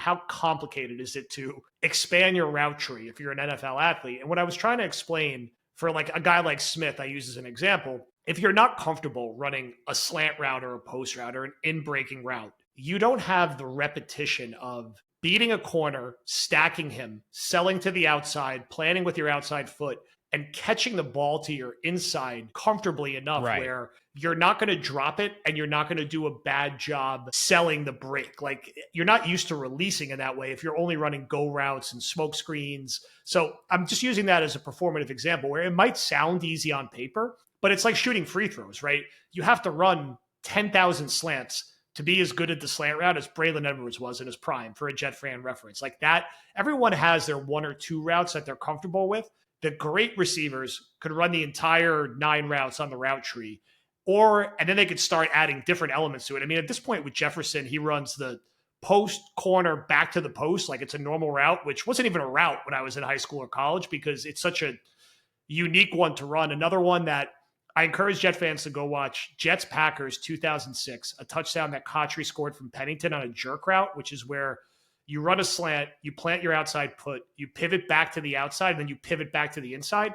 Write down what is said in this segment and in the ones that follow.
how complicated is it to expand your route tree if you're an NFL athlete? And what I was trying to explain for like a guy like Smith, I use as an example, if you're not comfortable running a slant route or a post route or an in-breaking route, you don't have the repetition of beating a corner, stacking him, selling to the outside, planning with your outside foot, and catching the ball to your inside comfortably enough where you're not going to drop it and you're not going to do a bad job selling the break. Like you're not used to releasing in that way if you're only running go routes and smoke screens. So I'm just using that as a performative example where it might sound easy on paper, but it's like shooting free throws, right? You have to run 10,000 slants to be as good at the slant route as Braylon Edwards was in his prime for a Jet fan reference. Like that, everyone has their one or two routes that they're comfortable with. The great receivers could run the entire 9 routes on the route tree, and then they could start adding different elements to it. I mean, at this point with Jefferson, he runs the post corner back to the post like it's a normal route, which wasn't even a route when I was in high school or college because it's such a unique one to run. Another one that I encourage Jet fans to go watch, Jets Packers 2006, a touchdown that Cotchery scored from Pennington on a jerk route, which is where you run a slant, you plant your outside foot, you pivot back to the outside, and then you pivot back to the inside.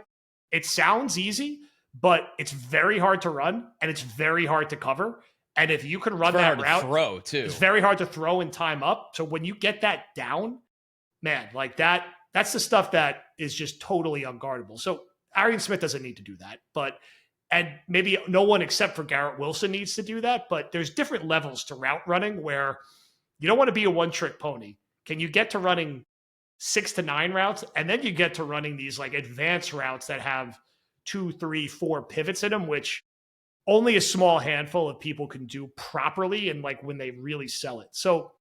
It sounds easy, but it's very hard to run, and it's very hard to cover. And if you can run that route, throw too. It's very hard to throw and time up. So when you get that down, man, like that's the stuff that is just totally unguardable. So Arian Smith doesn't need to do that, and maybe no one except for Garrett Wilson needs to do that, but there's different levels to route running where you don't want to be a one-trick pony. Can you get to running 6 to 9 routes? And then you get to running these like advanced routes that have 2, 3, 4 pivots in them, which only a small handful of people can do properly and like when they really sell it. So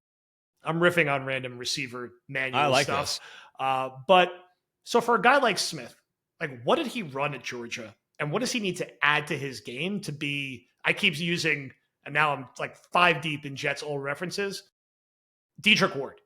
I'm riffing on random receiver manual stuff. But so for a guy like Smith, like what did he run at Georgia? And what does he need to add to his game to be, I keep using, and now I'm like 5 deep in Jets old references, Dedrick Ward.